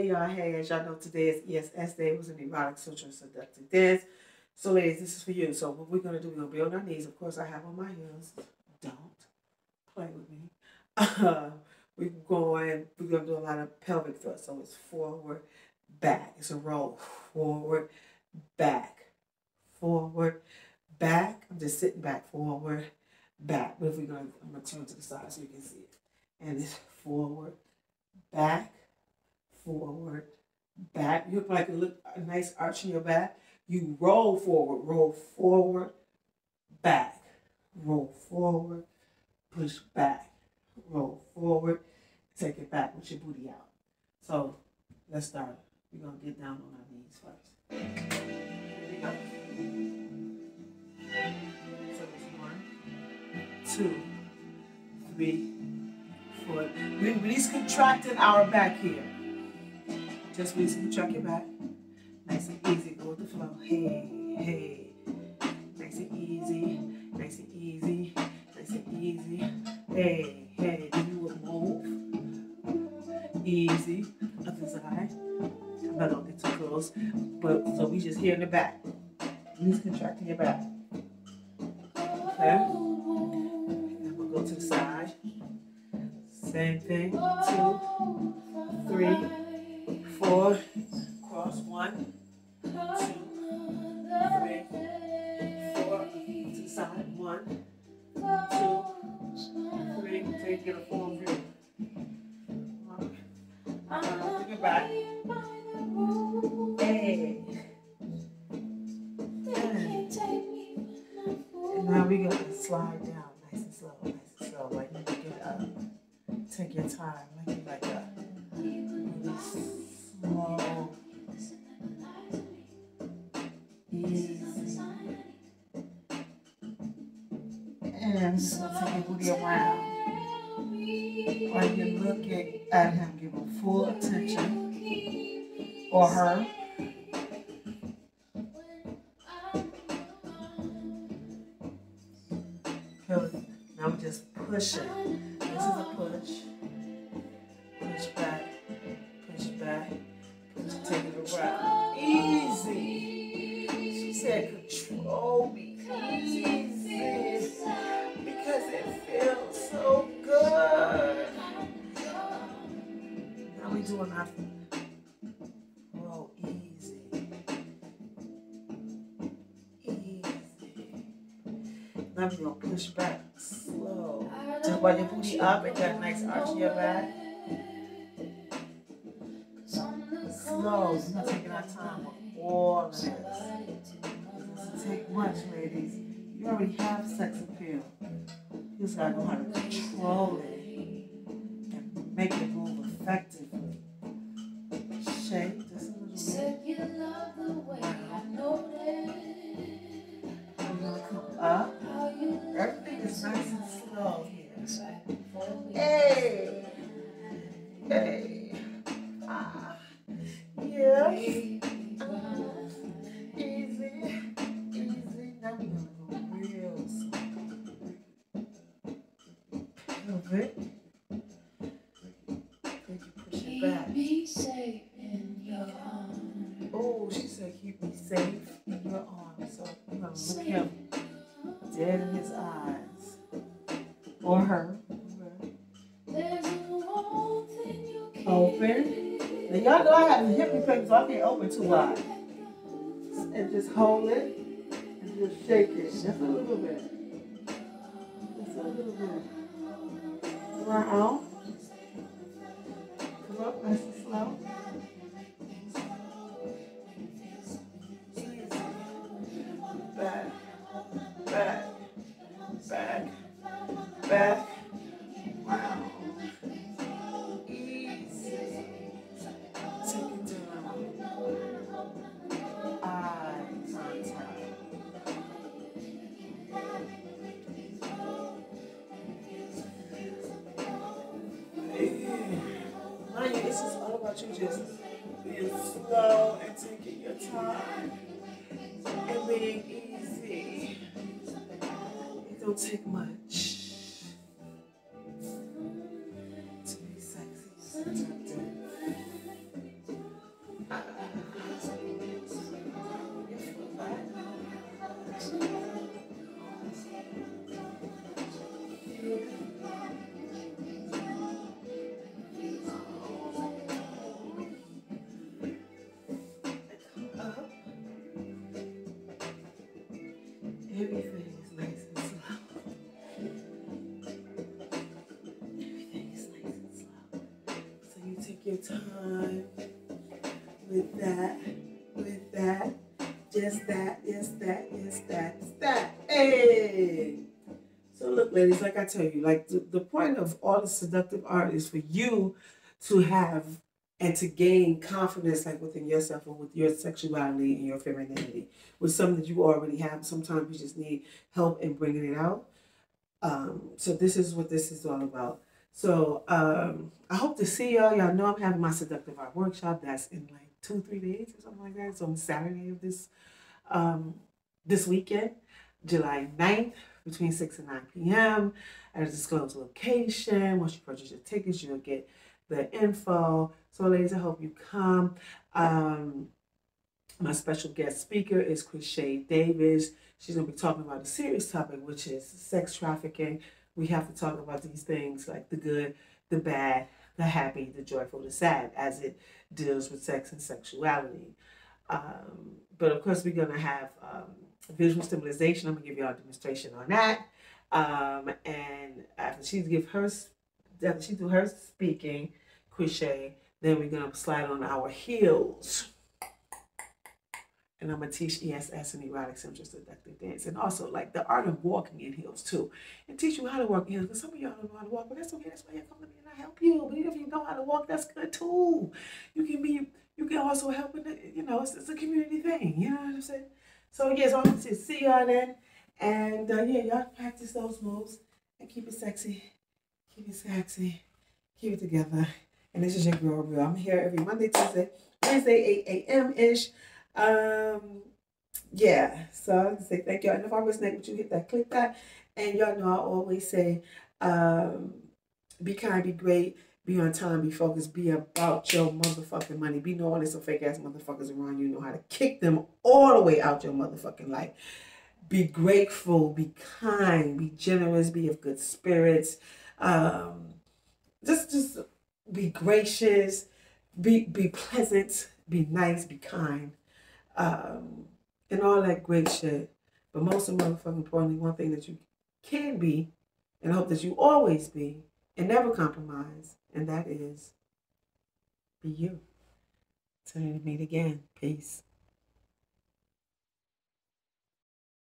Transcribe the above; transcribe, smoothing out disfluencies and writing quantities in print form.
y'all. Hey, as y'all know, today is ESS Day. It was an Erotic Sensual Seductive dance. So, ladies, this is for you. So, what we're going to do, we're going to be on our knees. Of course, I have on my heels. Don't play with me. We're going to do a lot of pelvic thrust. So, it's forward, back. It's a roll. Forward, back. Forward, back. I'm just sitting back. Forward, back. But if I'm going to turn to the side so you can see it. And it's forward, back, forward, back. You look like a nice arch in your back. You roll forward, back, roll forward, push back, roll forward, take it back with your booty out. So let's start. We're going to get down on our knees first. Here we go. So it's 1, 2, 3, 4. We're really contracting our back here. Just release and contract your back. Nice and easy. Go with the flow. Hey, hey. Nice and easy. Nice and easy. Nice and easy. Hey, hey. Then you will move. Easy. Other side. I'm not going to get too close. But so we just here in the back. Release contracting your back. Okay. And we'll go to the side. Same thing. 2, 3, 4. Cross 1, 2, 3, 4. To the side. 1, 2, 3. Until you get a form view. Bring it back. Hey. And now we're going to slide down nice and slow, nice and slow. Like you get up. Take your time. Make it like a really slow, easy. And so take your booty around. While you're looking at him, give him full attention. Or her. Now we're just pushing. This is a push. Push back. Push back. Push, take it around. Easy. She said control me. Easy. Because it feels so good. Now we're doing our roll easy. Easy. Now we're going to push back slow. Just while your booty up and got a nice arch in your back. Slow. We're not taking our time with all of this. It doesn't take much, ladies. You already have sex appeal. You just gotta know how to control it and make it move effectively. Shake just a little bit. We're gonna come up. Everything is nice and slow here. Hey, hey, yeah. Easy, easy. Now we're gonna go real slow. Pelvic. Then you push it back. Oh, she said keep me safe in your arms. So you're gonna look him dead in his eyes. Or her. Open. Now y'all know I have a hip replacement, so I can't open too wide. And just hold it and just shake it. Just a little bit. Just a little bit. Around. Come up nice and slow. Back. Back. Back. Back. Wow. Easy. Take it down. Eye contact. Mind you, this is all about you just being slow and taking your time and being easy. It don't take much to be sexy. your time with that, just that, yes, that, yes, that, yes, that. Hey! So look, ladies, like I tell you, like the point of all the seductive art is for you to have and to gain confidence like within yourself and with your sexuality and your femininity, with something that you already have. Sometimes you just need help in bringing it out. So this is what this is all about. So I hope to see y'all. Y'all know I'm having my seductive art workshop. That's in like 2-3 days or something like that. So on Saturday of this weekend, July 9th, between 6 and 9 p.m. at a disclosed location. Once you purchase your tickets, you'll get the info. So ladies, I hope you come. My special guest speaker is Chrisshay Davis. She's going to be talking about a serious topic, which is sex trafficking. We have to talk about these things like the good, the bad, the happy, the joyful, the sad, as it deals with sex and sexuality. But of course, we're going to have visual stimulation. I'm going to give y'all a demonstration on that. And after she do her speaking, Chrisshay, then we're going to slide on our heels. And I'm going to teach ESS and Erotic Sensual Seductive Dance. And also, like, the art of walking in heels, too. And teach you how to walk in heels. Because some of y'all don't know how to walk, but that's okay. That's why you come to me and I help you. But if you know how to walk, that's good, too. You can also help with it. You know, it's a community thing. You know what I'm saying? So, yes, I'm going to see y'all then. And, yeah, y'all practice those moves. And keep it sexy. Keep it sexy. Keep it together. And this is your girl, Rill. I'm here every Monday, Tuesday, Wednesday, 8 a.m.-ish. Yeah, so I want to say thank y'all. And if I resonate with you, hit that, click that. And y'all know I always say, be kind, be great, be on time, be focused, be about your motherfucking money. Be knowing there's some fake ass motherfuckers around you. Know how to kick them all the way out your motherfucking life. Be grateful, be kind, be generous, be of good spirits. Just be gracious, be pleasant, be nice, be kind. And all that great shit. But most motherfucking importantly, one thing that you can be, and I hope that you always be, and never compromise, and that is be you. Till we meet again. Peace.